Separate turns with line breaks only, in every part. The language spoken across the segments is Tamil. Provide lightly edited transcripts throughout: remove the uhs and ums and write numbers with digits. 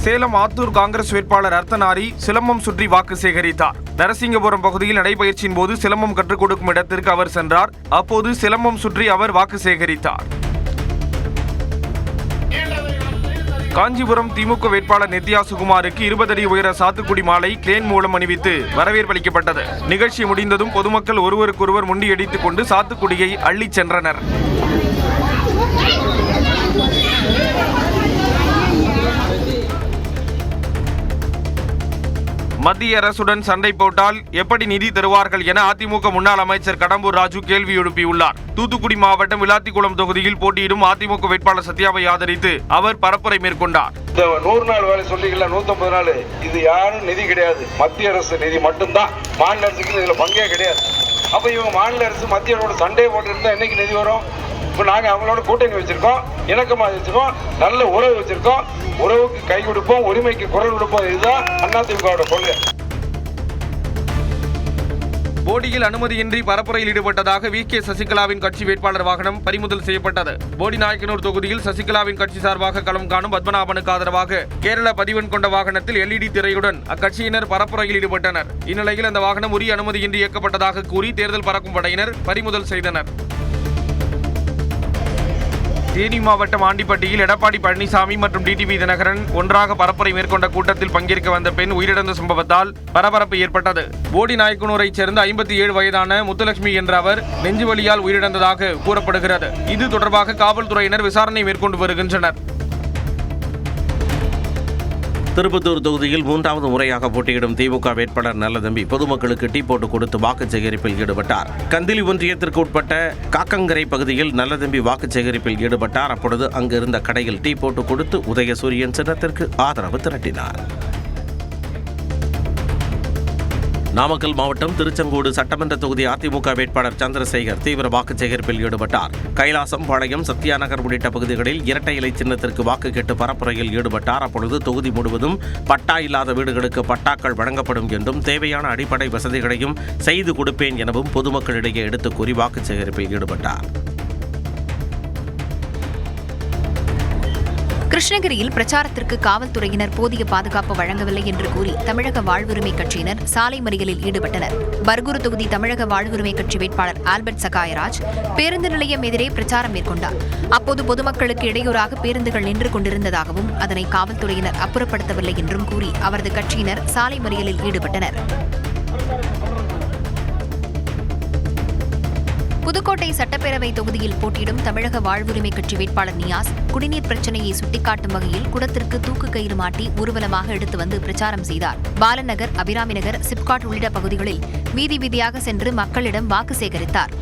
சேலம் ஆத்தூர் காங்கிரஸ் வேட்பாளர் அர்த்தநாரி சிலம்பம் சுற்றி வாக்கு சேகரித்தார். நரசிங்கபுரம் பகுதியில் நடைபயிற்சியின் போது சிலம்பம் கற்றுக் கொடுக்கும் இடத்திற்கு அவர் சென்றார். அப்போது சிலம்பம் சுற்றி அவர் வாக்கு சேகரித்தார். காஞ்சிபுரம் திமுக வேட்பாளர் நித்யா சுகுமாருக்கு 20 அடி உயர சாத்துக்குடி மாலை கிளேன் மூலம் அணிவித்து வரவேற்பளிக்கப்பட்டது. நிகழ்ச்சி முடிந்ததும் பொதுமக்கள் ஒருவருக்கொருவர் முண்டியடித்துக் கொண்டு சாத்துக்குடியை அள்ளிச் சென்றனர். மத்திய அரசுடன் சண்டை போட்டால் எப்படி நிதி தருவார்கள் என அதிமுக முன்னாள் அமைச்சர் கடம்பூர் ராஜு கேள்வி எழுப்பியுள்ளார். தூத்துக்குடி மாவட்டம் விளாத்திக்குளம் தொகுதியில் போட்டியிடும் அதிமுக வேட்பாளர் சத்யாவை ஆதரித்து அவர் பரப்புரை மேற்கொண்டார்.
100 நாள் வேலை சொல்லிக்கல, 150 நாள், இது யாரும் நிதி கிடையாது, மத்திய அரசு நிதி மட்டும்தான். மாநில அரசுக்கு இதுல பங்கே கிடையாது. அப்ப இவங்க மாநில அரசு மத்திய அரசோட சண்டையை போட்டு இருந்தா என்னைக்கு நிதி வரும்? இப்ப நாங்க அவங்களோட கூட்டணி வச்சிருக்கோம், இணக்கமா வச்சிருக்கோம், நல்ல உறவு வச்சிருக்கோம். உறவுக்கு கை கொடுப்போம், உரிமைக்கு குரல் கொடுப்போம். இதுதான் அதிமுகவோட கொள்கை.
போடியில் அனுமதியின்றி பரப்புரையில் ஈடுபட்டதாக வி.கே. சசிகலாவின் கட்சி வேட்பாளர் வாகனம் பறிமுதல் செய்யப்பட்டது. போடி நாயக்கனூர் தொகுதியில் சசிகலாவின் கட்சி சார்பாக களம் காணும் பத்மநாபனுக்கு ஆதரவாக கேரள பதிவெண் கொண்ட வாகனத்தில் LED திரையுடன் அக்கட்சியினர் பரப்புரையில் ஈடுபட்டனர். இந்நிலையில் அந்த வாகனம் உரிய அனுமதியின்றி இயக்கப்பட்டதாக கூறி தேர்தல் பறக்கும் படையினர் பறிமுதல் செய்தனர். தேனி மாவட்டம் ஆண்டிப்பட்டியில் எடப்பாடி பழனிசாமி மற்றும் டிடிவி தினகரன் ஒன்றாக பரப்புரை மேற்கொண்ட கூட்டத்தில் பங்கேற்க வந்த பெண் உயிரிழந்த சம்பவத்தால் பரபரப்பு ஏற்பட்டது. போடி நாயக்கனூரைச் சேர்ந்த 57 வயதான முத்துலட்சுமி என்ற அவர் நெஞ்சுவலியால் உயிரிழந்ததாக கூறப்படுகிறது. இது தொடர்பாக காவல்துறையினர் விசாரணை மேற்கொண்டு வருகின்றனர்.
திருப்பத்தூர் தொகுதியில் 3வது முறையாக போட்டியிடும் திமுக வேட்பாளர் நல்லதம்பி பொதுமக்களுக்கு டீ போட்டு கொடுத்து வாக்கு சேகரிப்பில் ஈடுபட்டார். கந்திலி ஒன்றியத்திற்கு உட்பட்ட காக்கங்கரை பகுதியில் நல்லதம்பி வாக்கு சேகரிப்பில் ஈடுபட்டார். அப்பொழுது அங்கிருந்த கடையில் டீ போட்டு கொடுத்து உதயசூரியன் சின்னத்திற்கு ஆதரவு திரட்டினார். நாமக்கல் மாவட்டம் திருச்செங்கோடு சட்டமன்ற தொகுதி அதிமுக வேட்பாளர் சந்திரசேகர் தீவிர வாக்கு சேகரிப்பில் ஈடுபட்டார். கைலாசம், பாளையம், சத்யாநகர் உள்ளிட்ட பகுதிகளில் இரட்டை இலை சின்னத்திற்கு வாக்கு கேட்டு பரப்புரையில் ஈடுபட்டார். அப்பொழுது தொகுதி முழுவதும் பட்டா இல்லாத வீடுகளுக்கு பட்டாக்கள் வழங்கப்படும் என்றும் தேவையான அடிப்படை வசதிகளையும் செய்து கொடுப்பேன் எனவும் பொதுமக்களிடையே எடுத்துக் கூறி வாக்கு சேகரிப்பில் ஈடுபட்டார்.
கிருஷ்ணகிரியில் பிரச்சாரத்திற்கு காவல்துறையினர் போதிய பாதுகாப்பு வழங்கவில்லை என்று கூறி தமிழக வாழ்வுரிமை கட்சியினர் சாலை மறியலில் ஈடுபட்டனர். பர்கூர் தொகுதி தமிழக வாழ்வுரிமை கட்சி வேட்பாளர் ஆல்பர்ட் சகாயராஜ் பேருந்து நிலையம் எதிரே பிரச்சாரம் மேற்கொண்டார். அப்போது பொதுமக்களுக்கு இடையூறாக பேருந்துகள் நின்று கொண்டிருந்ததாகவும் அதனை காவல்துறையினர் அப்புறப்படுத்தவில்லை என்றும் கூறி அவரது கட்சியினர் சாலை மறியலில் ஈடுபட்டனர். புதுக்கோட்டை சட்டப்பேரவை தொகுதியில் போட்டியிடும் தமிழக வாழ்வுரிமை கட்சி வேட்பாளர் நியாஸ் குடிநீர் பிரச்சினையை சுட்டிக்காட்டும் வகையில் குடத்திற்கு தூக்கு கயிறு மாட்டி ஊர்வலமாக எடுத்து வந்து பிரச்சாரம் செய்தார். பாலநகர், அபிராமி நகர், சிப்காட் உள்ளிட்ட பகுதிகளில் வீதி வீதியாக சென்று மக்களிடம் வாக்கு சேகரித்தார்.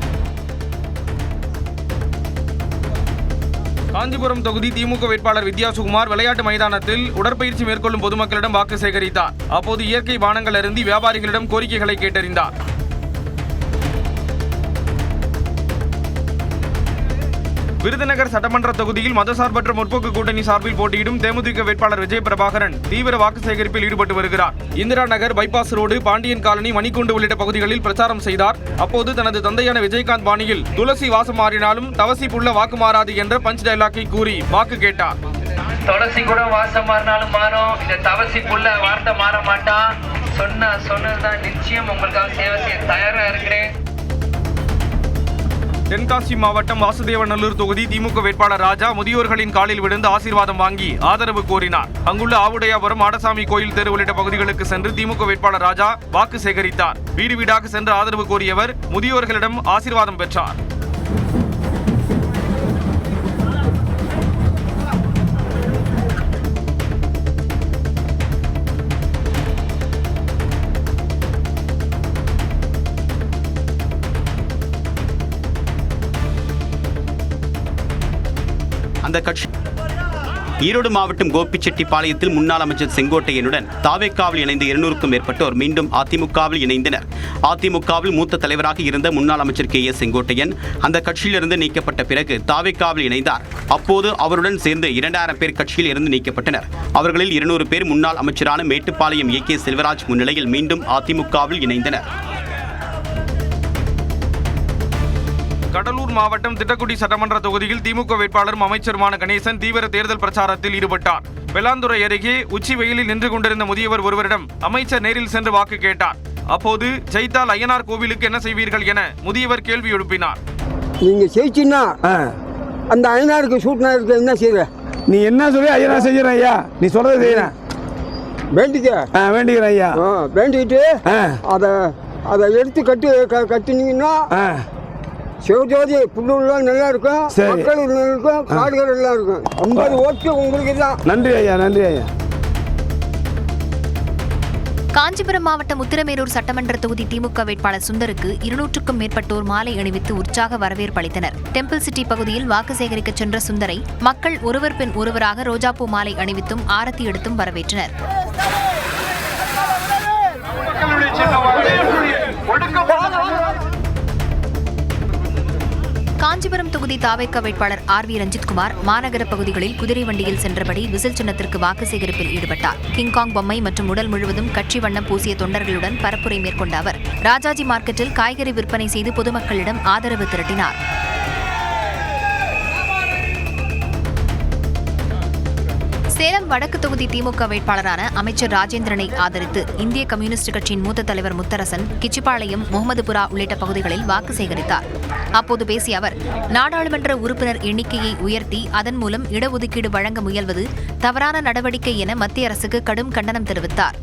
காஞ்சிபுரம் தொகுதி திமுக வேட்பாளர் வித்யா சுகுமார் விளையாட்டு மைதானத்தில் உடற்பயிற்சி மேற்கொள்ளும் பொதுமக்களிடம் வாக்கு சேகரித்தார். அப்போது இயற்கை பானங்கள் அருந்தி வியாபாரிகளிடம் கோரிக்கைகளை கேட்டறிந்தார். விருதுநகர் சட்டமன்ற தொகுதியில் மதசார்பற்ற முற்போக்கு கூட்டணி சார்பில் போட்டியிடும் தேமுதிக வேட்பாளர் விஜய் பிரபாகரன் தீவிர வாக்கு சேகரிப்பில் ஈடுபட்டு வருகிறார். இந்திரா நகர், பைபாஸ் ரோடு, பாண்டியன் காலனி, மணிக்கூண்டு உள்ளிட்ட பகுதிகளில் பிரச்சாரம் செய்தார். அப்போது தனது தந்தையான விஜயகாந்த் பாணியில் துளசி வாசம் மாறினாலும் தவசி புள்ள வாக்கு மாறாது என்ற பஞ்ச் டைலாக்கை கூறி வாக்கு கேட்டார்.
துளசி கூட வாசம் மாறினாலும் மாறும், இந்த தவசி புள்ள வார்த்தை மாற மாட்டான். சொன்னதுதான் நிச்சயம் உங்களுக்காக சேவை செய்ய தயாரா இருக்கிறேன்.
தென்காசி மாவட்டம் வாசுதேவநல்லூர் தொகுதி திமுக வேட்பாளர் ராஜா முதியோர்களின் காலில் விழுந்து ஆசீர்வாதம் வாங்கி ஆதரவு கோரினார். அங்குள்ள ஆவுடையாபுரம், ஆடசாமி கோயில் தெரு உள்ளிட்ட பகுதிகளுக்கு சென்று திமுக வேட்பாளர் ராஜா வாக்கு சேகரித்தார். வீடு வீடாக சென்று ஆதரவு கோரியவர் முதியோர்களிடம் ஆசீர்வாதம் பெற்றார்.
அந்த கட்சி ஈரோடு மாவட்டம் கோபிச்செட்டிப்பாளையத்தில் முன்னாள் அமைச்சர் செங்கோட்டையனுடன் தாவேக்காவில் இணைந்த 200க்கும் மேற்பட்டோர் மீண்டும் அதிமுகவில் இணைந்தனர். அதிமுகவில் மூத்த தலைவராக இருந்த முன்னாள் அமைச்சர் கே.எஸ். செங்கோட்டையன் அந்த கட்சியிலிருந்து நீக்கப்பட்ட பிறகு தாவேக்காவில் இணைந்தார். அப்போது அவருடன் சேர்ந்து 2000 பேர் கட்சியில் இருந்து நீக்கப்பட்டனர். அவர்களில் 200 பேர் முன்னாள் அமைச்சரான மேட்டுப்பாளையம் ஏ.கே. செல்வராஜ் முன்னிலையில் மீண்டும் அதிமுகவில் இணைந்தனர்.
கடலூர் மாவட்டம் திட்டக்குடி சட்டமன்ற தொகுதியில் திமுக வேட்பாளரும் அமைச்சருமான கணேசன் தீவிர தேர்தல் பிரச்சாரத்தில் ஈடுபட்டார். வெள்ளாந்துறை அருகே உச்சி வெயிலில் நின்று கொண்டிருந்த முதியவர் ஒருவரிடம் அமைச்சர் நேரில் சென்று வாக்கு கேட்டார். அப்போது ஜெயித்தால் ஐயனார் கோவிலுக்கு என்ன செய்வீர்கள் என முதியவர் கேள்வி எழுப்பினார்.
நீங்க ஜெயிச்சின்னா அந்த ஐயனாருக்கு சூட்டினாருக்கு என்ன செய்யற?
நீ என்ன சொல்லி ஐயனா செய்யற ஐயா? நீ சொல்றது செய்யறேன்.
வேண்டிக்க
வேண்டிக்கிறேன் ஐயா.
வேண்டிக்கிட்டு அதை எடுத்து கட்டினீங்கன்னா சிவஜோதி புல்லூர்லாம் நல்லா இருக்கும், மக்கள் நல்லா இருக்கும், காடுகள் நல்லா இருக்கும். 50 ஓட்டு உங்களுக்கு தான்.
நன்றி ஐயா, நன்றி ஐயா.
காஞ்சிபுரம் மாவட்டம் உத்திரமேரூர் சட்டமன்ற தொகுதி திமுக வேட்பாளர் சுந்தருக்கு 200க்கும் மேற்பட்டோர் மாலை அணிவித்து உற்சாக வரவேற்பு அளித்தனர். டெம்பிள் சிட்டி பகுதியில் வாக்கு சேகரிக்க சென்ற சுந்தரை மக்கள் ஒருவர் பின் ஒருவராக ரோஜாப்பூ மாலை அணிவித்தும் ஆரத்தி எடுத்தும் வரவேற்றனர். காஞ்சிபுரம் தொகுதி தாவேக வேட்பாளர் ஆர் வி ரஞ்சித்குமார் மாநகர பகுதிகளில் குதிரை வண்டியில் சென்றபடி விசில் சின்னத்திற்கு வாக்கு சேகரிப்பில் ஈடுபட்டார். கிங்காங் பொம்மை மற்றும் உடல் முழுவதும் கட்சி வண்ணம் பூசிய தொண்டர்களுடன் பரப்புரை மேற்கொண்ட அவர் ராஜாஜி மார்க்கெட்டில் காய்கறி விற்பனை செய்து பொதுமக்களிடம் ஆதரவு திரட்டினார். சேலம் வடக்கு தொகுதி திமுக வேட்பாளரான அமைச்சர் ராஜேந்திரனை ஆதரித்து இந்திய கம்யூனிஸ்ட் கட்சியின் மூத்த தலைவர் முத்தரசன், கிச்சிபாளையம், முகமதுபுரா உள்ளிட்ட பகுதிகளில் வாக்கு சேகரித்தார். அப்போது பேசிய அவர், நாடாளுமன்ற உறுப்பினர் எண்ணிக்கையை உயர்த்தி அதன் மூலம் இடஒதுக்கீடு வழங்க முயல்வது தவறான நடவடிக்கை என மத்திய அரசுக்கு கடும் கண்டனம் தெரிவித்தார்.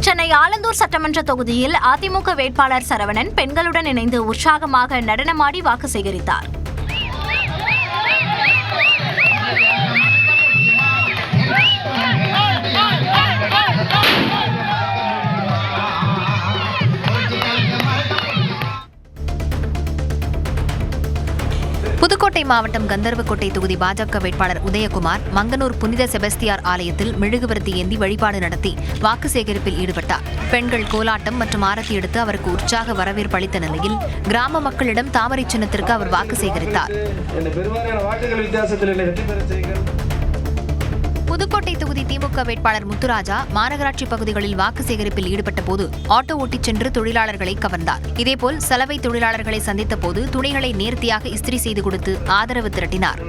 சென்னை ஆலந்தூர் சட்டமன்ற தொகுதியில் அதிமுக வேட்பாளர் சரவணன் பெண்களுடன் இணைந்து உற்சாகமாக நடனமாடி வாக்கு சேகரித்தார்.
புதுக்கோட்டை மாவட்டம் கந்தர்வக்கோட்டை தொகுதி பாஜக வேட்பாளர் உதயகுமார் மங்கனூர் புனித செபஸ்தியார் ஆலயத்தில் மெழுகுவர்த்தி ஏந்தி வழிபாடு நடத்தி வாக்கு சேகரிப்பில் ஈடுபட்டார். பெண்கள் கோலாட்டம் மற்றும் ஆரத்தி எடுத்து அவருக்கு உற்சாக வரவேற்பு அளித்த நிலையில் கிராம மக்களிடம் தாமரை சின்னத்திற்கு அவர் வாக்கு சேகரித்தார். புதுக்கோட்டை தொகுதி திமுக வேட்பாளர் முத்துராஜா மாநகராட்சி பகுதிகளில் வாக்கு சேகரிப்பில் ஈடுபட்ட போது ஆட்டோ ஓட்டிச் சென்று தொழிலாளர்களை கவர்ந்தார். இதேபோல் சலவை தொழிலாளர்களை சந்தித்த போது துணிகளை நேர்த்தியாக இஸ்திரி செய்து கொடுத்து ஆதரவு திரட்டினார்.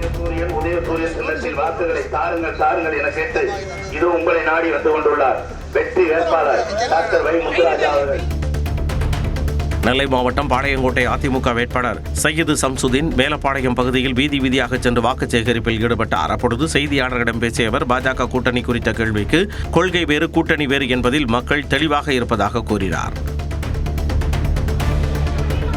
நெல்லை மாவட்டம் பாளையங்கோட்டை அதிமுக வேட்பாளர் சையது சம்சுதீன் மேலப்பாளையம் பகுதியில் வீதி வீதியாக சென்று வாக்கு சேகரிப்பில் ஈடுபட்டார். அப்பொழுது செய்தியாளர்களிடம் பேசிய அவர் பாஜக கூட்டணி குறித்த கேள்விக்கு கொள்கை வேறு கூட்டணி வேறு என்பதில் மக்கள் தெளிவாக இருப்பதாக கூறினார்.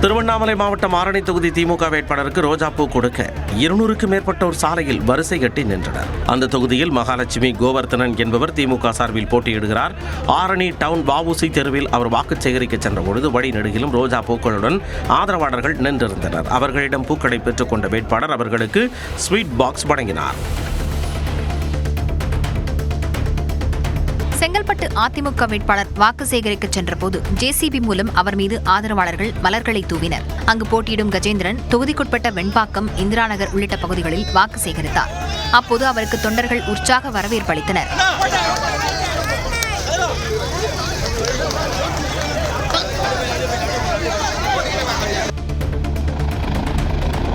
திருவண்ணாமலை மாவட்டம் ஆரணி தொகுதி திமுக வேட்பாளருக்கு ரோஜாப்பூ கொடுக்க 200க்கும் மேற்பட்டோர் சாலையில் வரிசை கட்டி நின்றனர். அந்த தொகுதியில் மகாலட்சுமி கோவர்த்தனன் என்பவர் திமுக சார்பில் போட்டியிடுகிறார். ஆரணி டவுன் வஉசி தெருவில் அவர் வாக்கு சேகரிக்க சென்ற பொழுது வழிநெடுகிலும் ரோஜா பூக்களுடன் ஆதரவாளர்கள் நின்றிருந்தனர். அவர்களிடம் பூக்களை பெற்றுக்கொண்ட வேட்பாளர் அவர்களுக்கு ஸ்வீட் பாக்ஸ் வழங்கினார்.
செங்கல்பட்டு அதிமுக வேட்பாளர் வாக்கு சேகரிக்க சென்றபோது ஜேசிபி மூலம் அவர் மீது ஆதரவாளர்கள் மலர்களை தூவினர். அங்கு போட்டியிடும் கஜேந்திரன் தொகுதிக்குட்பட்ட வெண்பாக்கம், இந்திரா நகர் உள்ளிட்ட பகுதிகளில் வாக்கு சேகரித்தார். அப்போது அவருக்கு தொண்டர்கள் உற்சாக வரவேற்பு அளித்தனர்.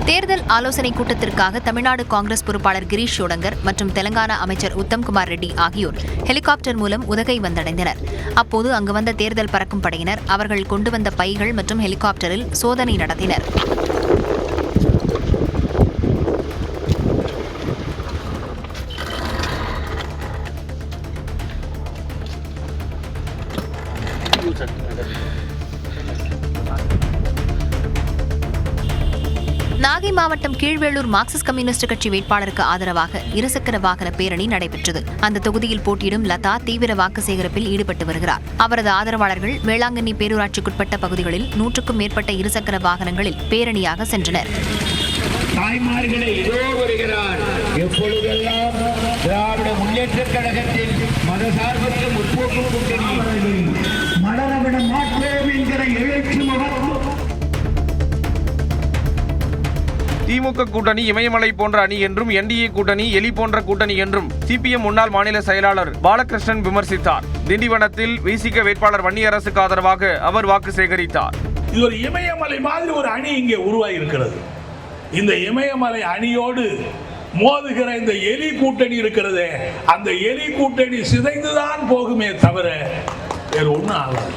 தேர்தல் ஆலோசனை கூட்டத்திற்காக தமிழ்நாடு காங்கிரஸ் பொறுப்பாளர் கிரீஷ் ஷோடங்கர் மற்றும் தெலங்கானா அமைச்சர் உத்தம்குமார் ரெட்டி ஆகியோர் ஹெலிகாப்டர் மூலம் உதகை வந்தடைந்தனர். அப்போது அங்கு வந்த தேர்தல் பறக்கும் படையினர் அவர்கள் கொண்டு வந்த பைகள் மற்றும் ஹெலிகாப்டரில் சோதனை நடத்தினர். நாகை மாவட்டம் கீழ்வேளூர் மார்க்சிஸ்ட் கம்யூனிஸ்ட் கட்சி வேட்பாளருக்கு ஆதரவாக இருசக்கர வாகன பேரணி நடைபெற்றது. அந்த தொகுதியில் போட்டியிடும் லதா தீவிர வாக்கு சேகரிப்பில் ஈடுபட்டு வருகிறார். அவரது ஆதரவாளர்கள் வேளாங்கண்ணி பேரூராட்சிக்குட்பட்ட பகுதிகளில் 100க்கும் மேற்பட்ட இருசக்கர வாகனங்களில் பேரணியாக சென்றனர்.
தாய்மார்களை இதோ வருகிறார். எப்பொழுதெல்லாம் திராவிட முன்னேற்றக் கழகத்தில் மதசார்பற்ற முற்போக்கு கூட்டணி மலரவிட மாற்றோம் என்கிற எழுச்சி
திமுக கூட்டணி இமயமலை போன்ற அணி என்றும் என்டிஏ கூட்டணி எலி போன்ற கூட்டணி என்றும் சிபிஎம் முன்னாள் மாநில செயலாளர் பாலகிருஷ்ணன் விமர்சித்தார். திண்டிவனத்தில் விசிக வேட்பாளர் வன்னியரசுக்கு ஆதரவாக அவர் வாக்கு சேகரித்தார்.
இது ஒரு இமயமலை மாதிரி ஒரு அணி இங்கே உருவாகி இருக்கிறது. இந்த இமயமலை அணியோடு மோதுகிற இந்த எலி கூட்டணி இருக்கிறது, அந்த எலி கூட்டணி சிதைந்துதான் போகுமே தவிர வேறு ஒன்றும் ஆகாது.